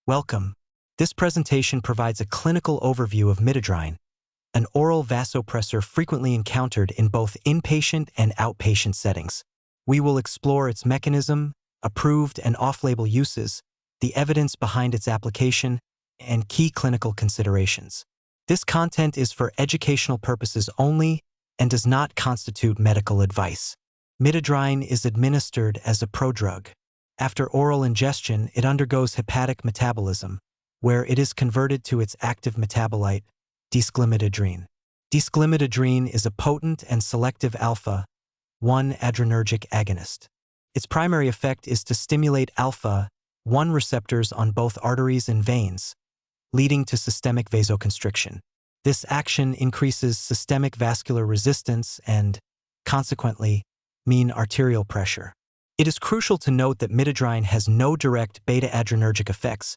Welcome. This presentation provides a clinical overview of Midodrine, an oral vasopressor frequently encountered in both inpatient and outpatient settings. We will explore its mechanism, approved and off-label uses, the evidence behind its application, and key clinical considerations. This content is for educational purposes only and does not constitute medical advice. Midodrine is administered as a prodrug. After oral ingestion, it undergoes hepatic metabolism, where it is converted to its active metabolite, Midodrine. Midodrine is a potent and selective alpha-1 adrenergic agonist. Its primary effect is to stimulate alpha-1 receptors on both arteries and veins, leading to systemic vasoconstriction. This action increases systemic vascular resistance and, consequently, mean arterial pressure. It is crucial to note that Midodrine has no direct beta-adrenergic effects,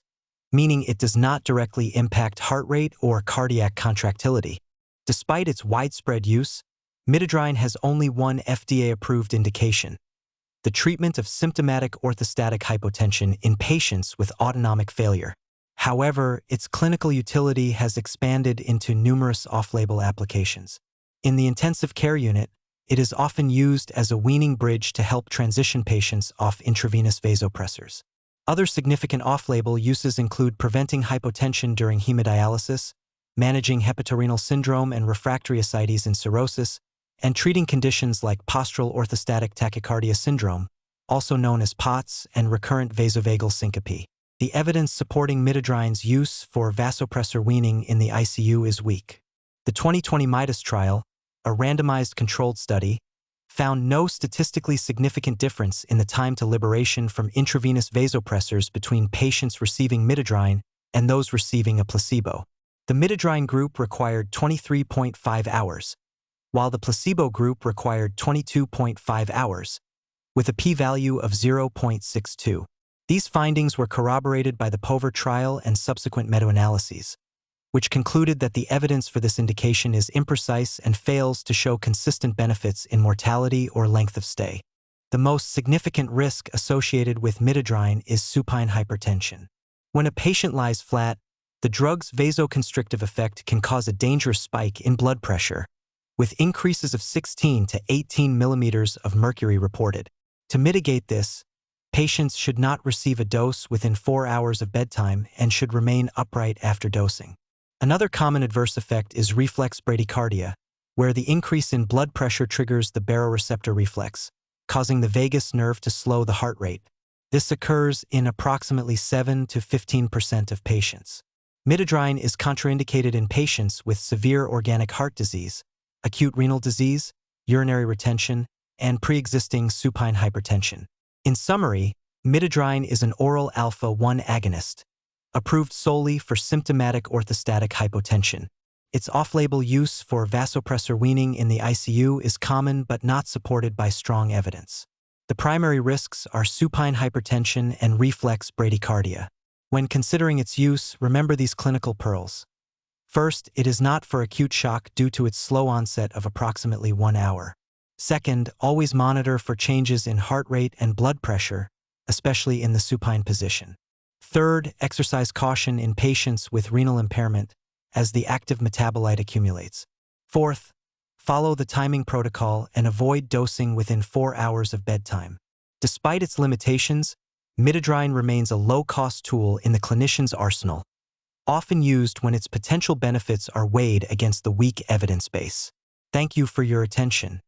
meaning it does not directly impact heart rate or cardiac contractility. Despite its widespread use, Midodrine has only one FDA-approved indication: the treatment of symptomatic orthostatic hypotension in patients with autonomic failure. However, its clinical utility has expanded into numerous off-label applications. In the intensive care unit, it is often used as a weaning bridge to help transition patients off intravenous vasopressors. Other significant off-label uses include preventing hypotension during hemodialysis, managing hepatorenal syndrome and refractory ascites in cirrhosis, and treating conditions like postural orthostatic tachycardia syndrome, also known as POTS, and recurrent vasovagal syncope. The evidence supporting Midodrine's use for vasopressor weaning in the ICU is weak. The 2020 MIDAS trial, a randomized controlled study, found no statistically significant difference in the time to liberation from intravenous vasopressors between patients receiving Midodrine and those receiving a placebo. The Midodrine group required 23.5 hours, while the placebo group required 22.5 hours, with a p-value of 0.62. These findings were corroborated by the POVER trial and subsequent meta-analyses, which concluded that the evidence for this indication is imprecise and fails to show consistent benefits in mortality or length of stay. The most significant risk associated with Midodrine is supine hypertension. When a patient lies flat, the drug's vasoconstrictive effect can cause a dangerous spike in blood pressure, with increases of 16 to 18 millimeters of mercury reported. To mitigate this, patients should not receive a dose within 4 hours of bedtime and should remain upright after dosing. Another common adverse effect is reflex bradycardia, where the increase in blood pressure triggers the baroreceptor reflex, causing the vagus nerve to slow the heart rate. This occurs in approximately 7 to 15% of patients. Midodrine is contraindicated in patients with severe organic heart disease, acute renal disease, urinary retention, and pre-existing supine hypertension. In summary, Midodrine is an oral alpha-1 agonist, approved solely for symptomatic orthostatic hypotension. Its off-label use for vasopressor weaning in the ICU is common but not supported by strong evidence. The primary risks are supine hypertension and reflex bradycardia. When considering its use, remember these clinical pearls. First, it is not for acute shock due to its slow onset of approximately 1 hour. Second, always monitor for changes in heart rate and blood pressure, especially in the supine position. Third, exercise caution in patients with renal impairment as the active metabolite accumulates. Fourth, follow the timing protocol and avoid dosing within 4 hours of bedtime. Despite its limitations, Midodrine remains a low-cost tool in the clinician's arsenal, often used when its potential benefits are weighed against the weak evidence base. Thank you for your attention.